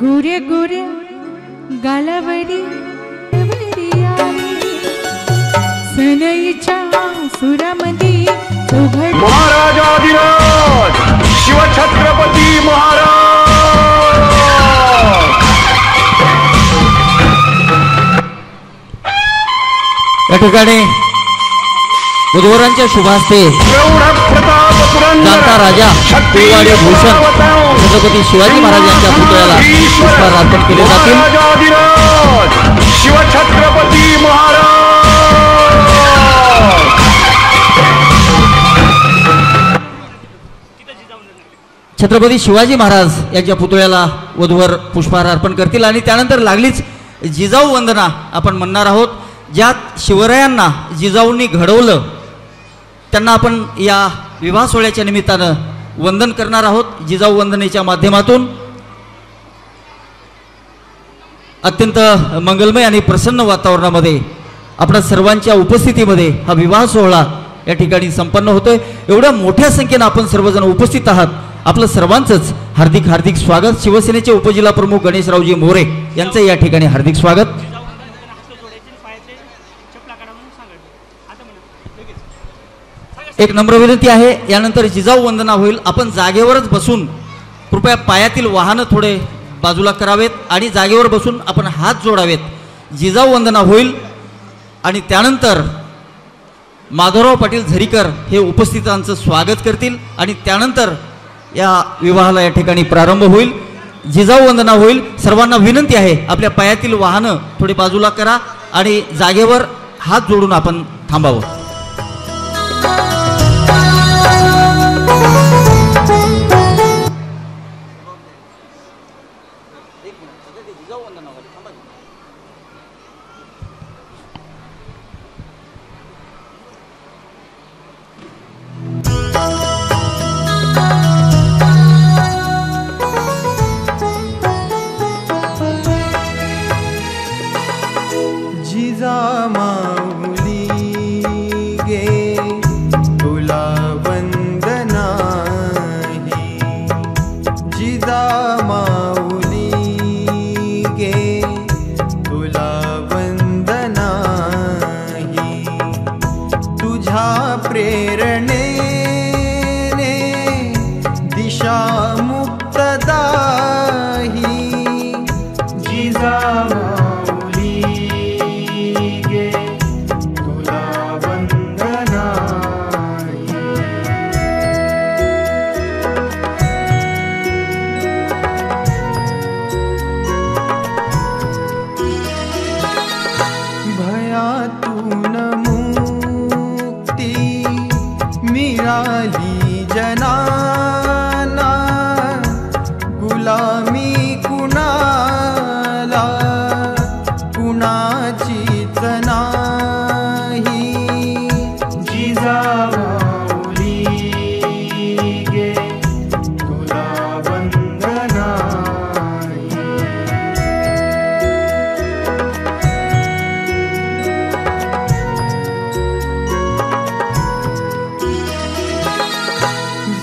गोऱ्या गोऱ्या गालावरी सनईच्या सुरामध्ये उघड महाराजाधिराज शिवछत्रपती महाराज या ठिकाणी बुधवारांच्या शुभास्ते जाणता राजा पेवाडे भूषण छत्रपती शिवाजी महाराज यांच्या पुतळ्याला पुष्पहार अर्पण केले जातील। शिवछत्रपती महाराज छत्रपती शिवाजी महाराज यांच्या पुतळ्याला वधूवर पुष्पहार अर्पण करतील आणि त्यानंतर लागलीच जिजाऊ वंदना आपण म्हणणार आहोत, ज्यात शिवरायांना जिजाऊंनी घडवलं त्यांना आपण या विवाह सोहळ्याच्या निमित्तानं वंदन करणार आहोत। जिजाऊ वंदनेच्या माध्यमातून अत्यंत मंगलमय आणि प्रसन्न वातावरणामध्ये आपल्या सर्वांच्या उपस्थितीमध्ये हा विवाह सोहळा या ठिकाणी संपन्न होतोय। एवढ्या मोठ्या संख्येनं आपण सर्वजण उपस्थित आहात, आपलं सर्वांचंच हार्दिक हार्दिक स्वागत। शिवसेनेचे उपजिल्हा प्रमुख गणेशरावजी मोरे यांचं या ठिकाणी हार्दिक स्वागत। एक नम्र विनंती आहे, यानंतर जिजाऊ वंदना होईल, आपण जागेवरच बसून कृपया पायातील वाहनं थोडे बाजूला करावेत आणि जागेवर बसून आपण हात जोडावेत। जिजाऊ वंदना होईल आणि त्यानंतर माधवराव पाटील झरीकर हे उपस्थितांचं स्वागत करतील आणि त्यानंतर या विवाहाला या ठिकाणी प्रारंभ होईल। जिजाऊ वंदना होईल। सर्वांना विनंती आहे, आपल्या पायातील वाहनं थोडी बाजूला करा आणि जागेवर हात जोडून आपण थांबावं।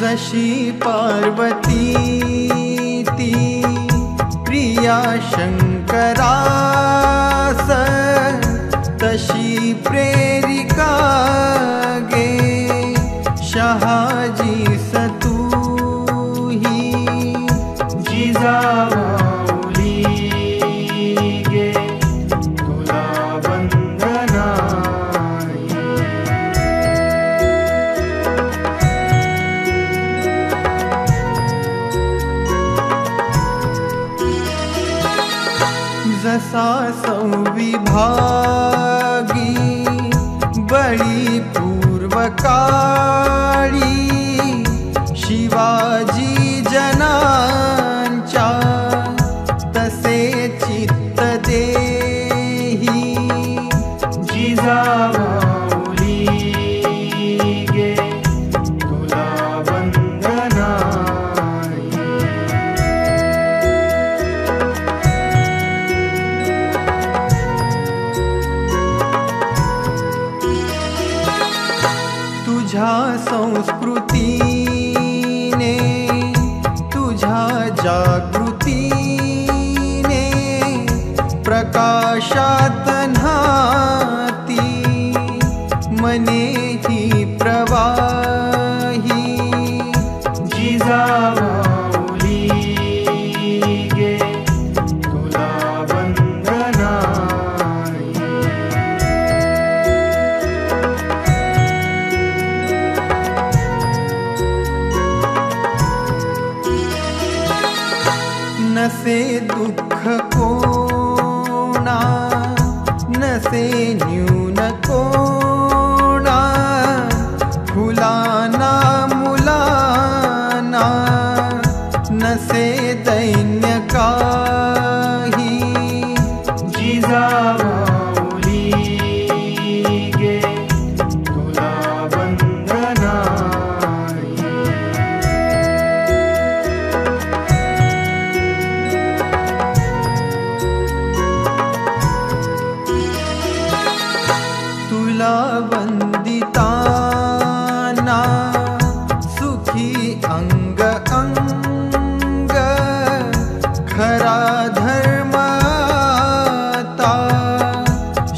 जशी पार्वती ती प्रिया शंकरास तशी प्रेरिका गे शहाजी सतूही जिजाऊली गे तुला वंदना। जसा संविभागी बळी पूर्वकाळी शिवाजी जनांच्या तसे चित्त देही जिजाऊली गे तुला वंदना। तुझ्या संस्कृतीने तुझ्या जागृतीने पाशात न्हाती मनेही प्रवाही जिजामाऊली गे तुला वंदनाई. नसे दुःख कोणा नसे न्यून कोणा फुलाना मुलाना नसे दैन्य काही जिजामाऊली गे तुला वंदनाई. तुला वंदिताना सुखी अंग अंग खरा धर्म आता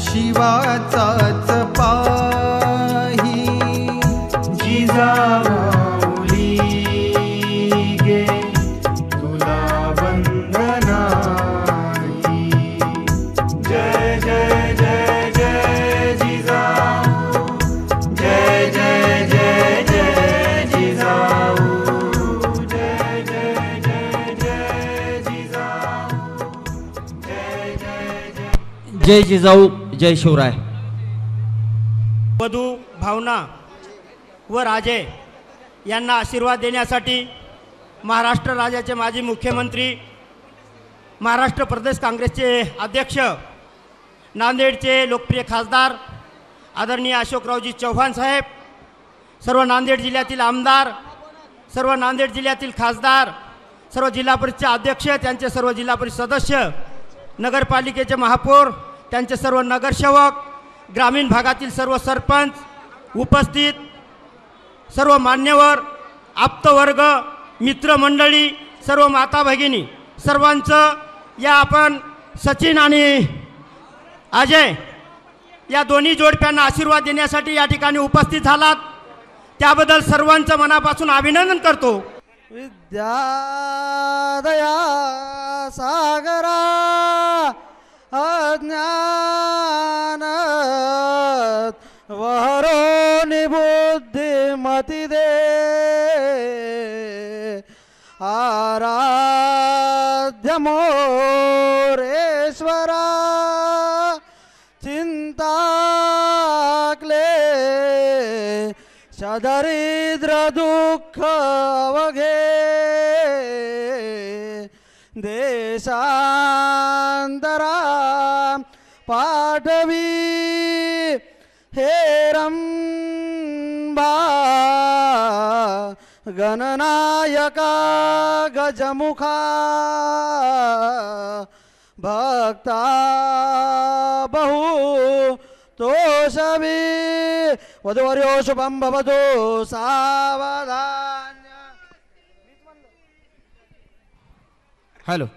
शिवाचाच पाही जिजामाऊली गे तुला वंदनाई. जय जय जय जय जिजाऊ, जय जय जय जय जिजाऊ, जय जय जय जय जिजाऊ, जय जय जय. जय जिजाऊ जय शिवराय. वधू भावना व राजे यांना आशीर्वाद देण्यासाठी महाराष्ट्र राज्याचे माजी मुख्यमंत्री, महाराष्ट्र प्रदेश काँग्रेसचे अध्यक्ष, नांदेडचे लोकप्रिय खासदार आदरणीय अशोकरावजी चव्हाण साहेब, सर्व नांदेड जिल्ह्यातील आमदार, सर्व नांदेड जिल्ह्यातील खासदार, सर्व जिल्हा परिषदचे अध्यक्ष, त्यांचे सर्व जिल्हा परिषद सदस्य, नगरपालिकेचे महापौर, त्यांचे सर्व नगरसेवक, ग्रामीण भागातील सर्व सरपंच, उपस्थित सर्व मान्यवर, आप्तवर्ग, मित्रमंडळी, सर्व माता भगिनी, सर्वांचं या आपण सचिन आणि अजय या दोन्ही जोडप्यांना आशीर्वाद देण्यासाठी या ठिकाणी उपस्थित झालात, त्याबद्दल सर्वांचं मनापासून अभिनंदन करतो. विद्यादया सागरा अज्ञान वहरोनि बुद्धिमती दे आराध्य मोरेश्वरा चिंताक्ले दरिद्र दुःख अवघे देशांतरा पाठवी हेरंबा गणनायका गजमुखा भक्ता बहु तोषवी वधुवर्यो शुभं भवतु सावधान. हॅलो.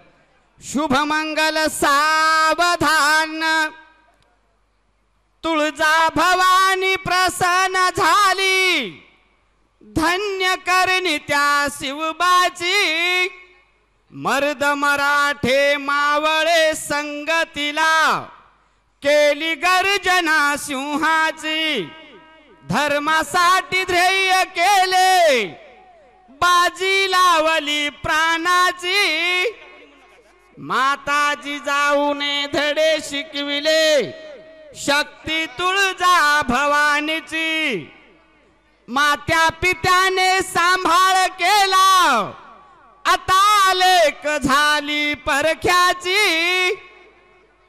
शुभमंगल सावधान तुळजा भवानी प्रसन्न झाली धन्य करणी त्या शिवबाची मर्द मराठे मावळे संगतीला केली गर्जना सिंहाची धर्मासाठी ध्येय केले बाजी लावली प्राणाची माताजी जाऊने धडे शिकविले शक्ती तुळजा भवानीची मात्या पित्याने सांभाळ केला आता लेक झाली परख्याची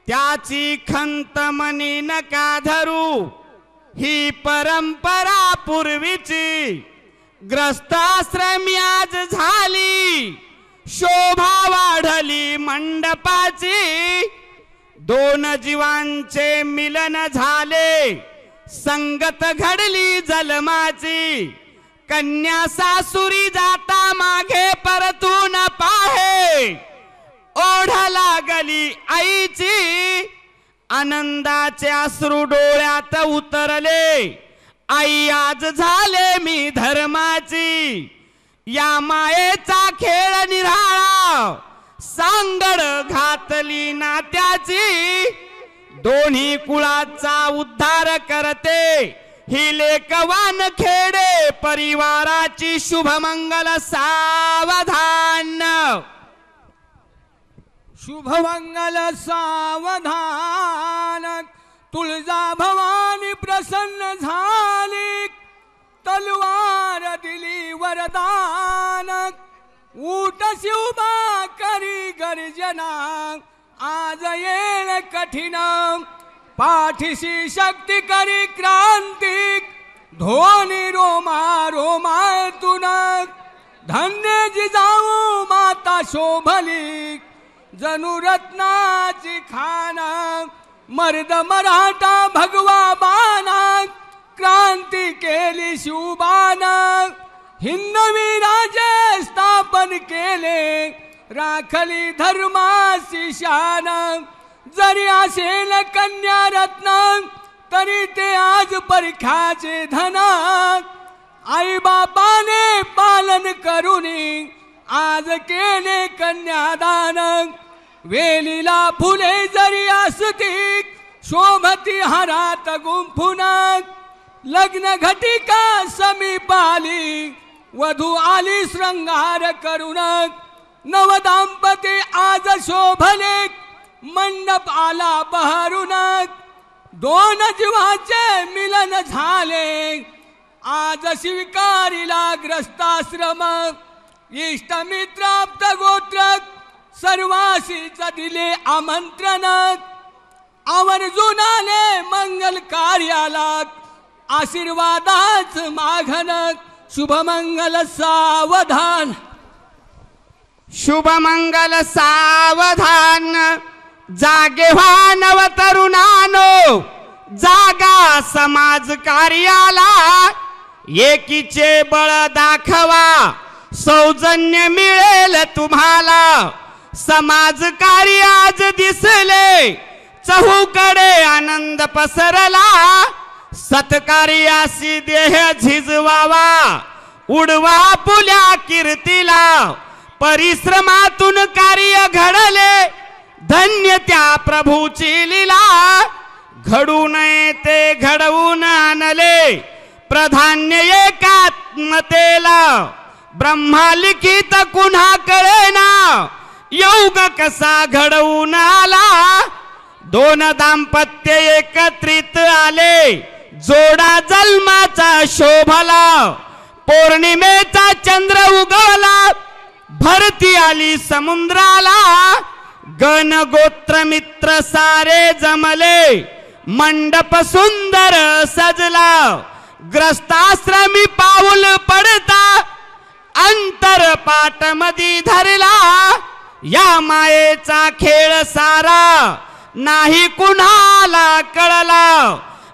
त्याची खंत मनी नका धरू ही परंपरा पूर्वीची ग्रस्ताश्रमी आज झाली शोभा वाढली मंडपाची दोन जीवांचे मिलन झाले संगत घडली जलमाची कन्या सासुरी जाता मागे परतून पाहे ओढ लागली आईची आनंदाचे अश्रू डोळ्यात उतरले. आई आज झाले मी धर्माची, या मायेचा खेळ निराळा, सांगड घातली नात्याची, दोन्ही कुळाचा उद्धार करते ही लेकवान खेडे परिवाराची. शुभमंगल सावधान, शुभमंगल सावधान. तुळजा भवानी प्रसन्न झाली, तलवार दिली वरदान. ऊट शिवबा करी गर्जना, आज येळ कठीण. पाठीशी शक्ती करी क्रांती, ध्वनी रोमा रोमातून. धन्य जिजाऊ माता शोभली, जणू रत्नाची खान. मर्द मराठा भगवा बाणा, क्रांती केली शिवबान. हिंदवी राजे स्थापन केले, राखली धर्माची शान. जरी असेल कन्या रत्न, तरी ते आज परख्याचे धन. आई बापाने पालन करूनी, आज केले कन्यादान. वेलीला फुले जरी असती, शोभती हारात गुंफून. लग्न घटिका समीप आली, वधू आली श्रृंगार करून. नवदाम्पती आज शोभले, मंडप आला बहरून. दोन जीवाचे मिलन झाले, आज स्वीकारिला ग्रस्ताश्रम. इष्ट मित्र आप्त गोत्र सर्वांशीच दिले आमंत्रण. आवर्जून आले मंगल कार्याला, आशीर्वादाच माघन. शुभमंगल सावधान, शुभमंगल सावधान. जागे व्हा नवतरुणानो, जागा समाज कार्याला. एकीचे बळ दाखवा, सौजन्य मिळेल तुम्हाला. समाज कार्य आज दिसले, चहूकडे आनंद पसरला. सत्कार्यासी देह झिजवावा, उडवा पुल्या कीर्तीला. परिश्रमातून कार्य घडले, धन्य त्या प्रभूची लीला. घडू नये ते घडवून आणले, प्राधान्य एकात्मतेला. ब्रह्मा लिखित कुन्हा कळेना, योग कसा घडवून आला. दोन दाम्पत्य एकत्रित आले, जोडा जन्माचा शोभला. पौर्णिमेचा चंद्र उगवला, भरती आली समुद्राला. गण गोत्र मित्र सारे जमले, मंडप सुंदर सजला. ग्रस्ताश्रमी पाऊल पडता, अंतर पाट मधी धरला. या मायेचा खेळ सारा, नाही कुणाला कळला.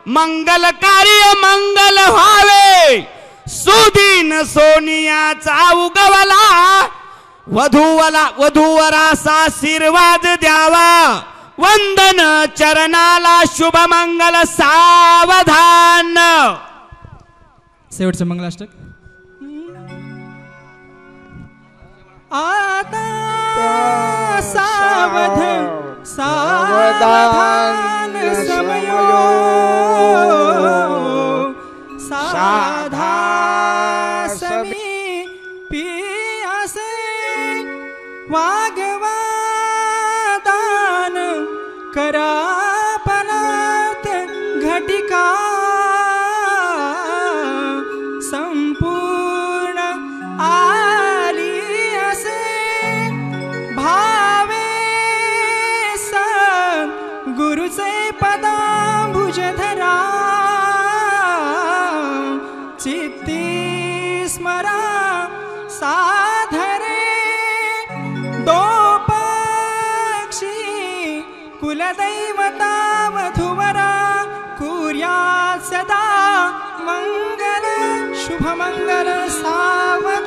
मंगल कार्य मंगल व्हावे, सुदीन सोनियाचा उगवला. वधूवरासा आशीर्वाद द्यावा, वंदन चरणाला. शुभमंगल सावधान. शेवटचं मंगलाष्टक. आता सावधान सावधान समयो, साधा समीपी असे. वागवा दान करा पनात घटिका. संपूर्ण आली असे, भावे सन गुरुचे पदांभुज धरा. चित्ती स्मरा साधरे, दो पक्षी कुलदैवता वधूवरा. कुर्या सदा मंगल, शुभमंगल सावधान.